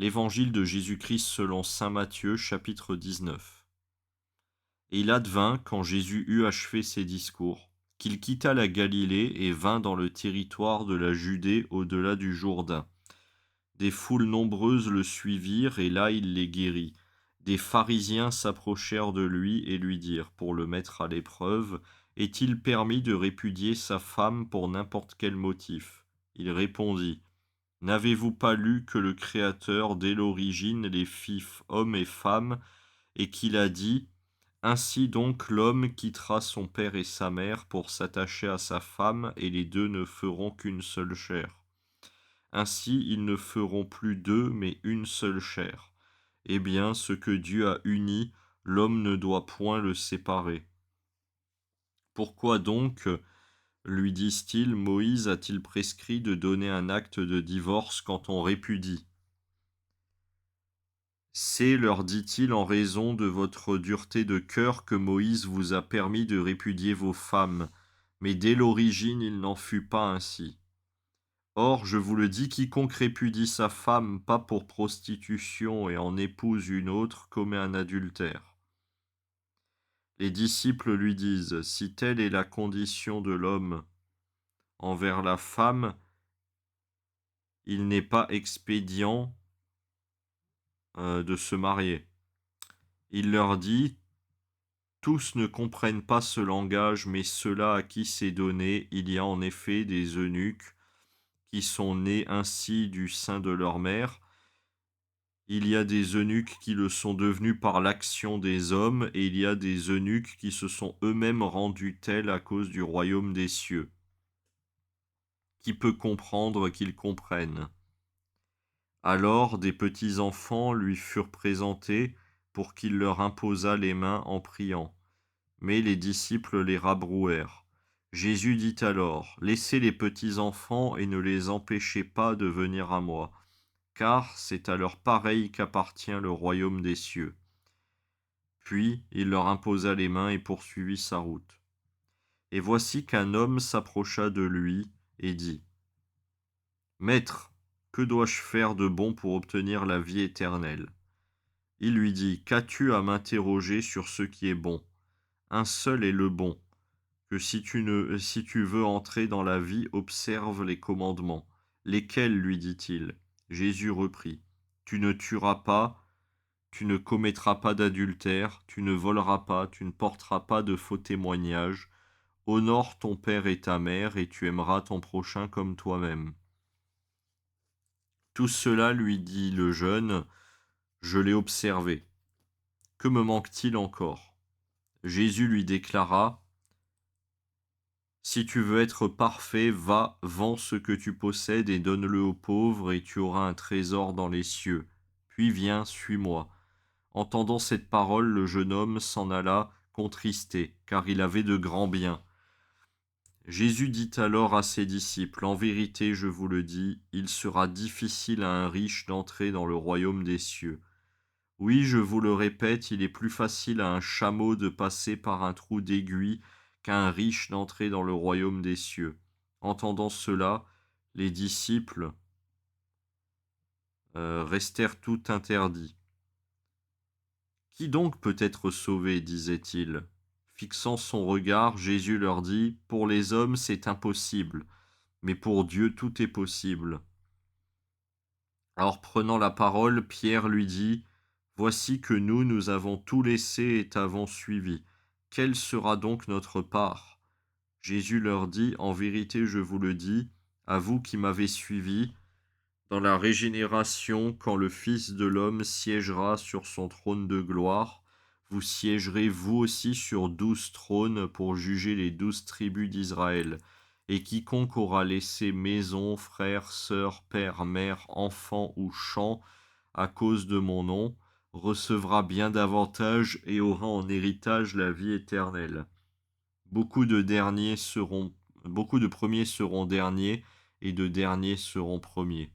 L'Évangile de Jésus-Christ selon saint Matthieu, chapitre 19. Et il advint, quand Jésus eut achevé ses discours, qu'il quitta la Galilée et vint dans le territoire de la Judée au-delà du Jourdain. Des foules nombreuses le suivirent, et là il les guérit. Des pharisiens s'approchèrent de lui et lui dirent, pour le mettre à l'épreuve, est-il permis de répudier sa femme pour n'importe quel motif? Il répondit, n'avez-vous pas lu que le Créateur, dès l'origine, les fit hommes et femmes, et qu'il a dit, ainsi donc l'homme quittera son père et sa mère pour s'attacher à sa femme, et les deux ne feront qu'une seule chair. Ainsi ils ne feront plus deux, mais une seule chair. Eh bien, ce que Dieu a uni, l'homme ne doit point le séparer. Pourquoi donc, lui disent-ils, Moïse a-t-il prescrit de donner un acte de divorce quand on répudie? C'est, leur dit-il, en raison de votre dureté de cœur que Moïse vous a permis de répudier vos femmes, mais dès l'origine il n'en fut pas ainsi. Or, je vous le dis, quiconque répudie sa femme, pas pour prostitution, et en épouse une autre, commet un adultère. Les disciples lui disent, si telle est la condition de l'homme envers la femme, il n'est pas expédient de se marier. Il leur dit, tous ne comprennent pas ce langage, mais ceux-là à qui c'est donné, il y a en effet des eunuques qui sont nés ainsi du sein de leur mère. Il y a des eunuques qui le sont devenus par l'action des hommes, et il y a des eunuques qui se sont eux-mêmes rendus tels à cause du royaume des cieux. Qui peut comprendre qu'ils comprennent? Alors des petits enfants lui furent présentés pour qu'il leur imposât les mains en priant. Mais les disciples les rabrouèrent. Jésus dit alors, laissez les petits enfants et ne les empêchez pas de venir à moi, car c'est à leurs pareils qu'appartient le royaume des cieux. Puis il leur imposa les mains et poursuivit sa route. Et voici qu'un homme s'approcha de lui et dit, Maître, que dois-je faire de bon pour obtenir la vie éternelle? Il lui dit, qu'as-tu à m'interroger sur ce qui est bon? Un seul est le bon, que si tu veux entrer dans la vie, observe les commandements. Lesquels, lui dit-il? Jésus reprit, tu ne tueras pas, tu ne commettras pas d'adultère, tu ne voleras pas, tu ne porteras pas de faux témoignages, honore ton père et ta mère, et tu aimeras ton prochain comme toi-même. Tout cela, lui dit le jeune, je l'ai observé. Que me manque-t-il encore? Jésus lui déclara, si tu veux être parfait, va, vends ce que tu possèdes et donne-le aux pauvres, et tu auras un trésor dans les cieux. Puis viens, suis-moi. Entendant cette parole, le jeune homme s'en alla contristé, car il avait de grands biens. Jésus dit alors à ses disciples, en vérité, je vous le dis, il sera difficile à un riche d'entrer dans le royaume des cieux. Oui, je vous le répète, il est plus facile à un chameau de passer par un trou d'aiguille qu'à un riche d'entrer dans le royaume des cieux. Entendant cela, les disciples restèrent tout interdits. Qui donc peut être sauvé, disait-il. Fixant son regard, Jésus leur dit, pour les hommes c'est impossible, mais pour Dieu tout est possible. Alors prenant la parole, Pierre lui dit, voici que nous avons tout laissé et t'avons suivi. Quelle sera donc notre part? Jésus leur dit, en vérité je vous le dis, à vous qui m'avez suivi, dans la régénération, quand le Fils de l'homme siégera sur son trône de gloire, vous siégerez vous aussi sur 12 trônes pour juger les 12 tribus d'Israël. Et quiconque aura laissé maison, frères, sœurs, père, mère, enfants ou champs à cause de mon nom, recevra bien davantage et aura en héritage la vie éternelle. Beaucoup de premiers seront derniers, et de derniers seront premiers.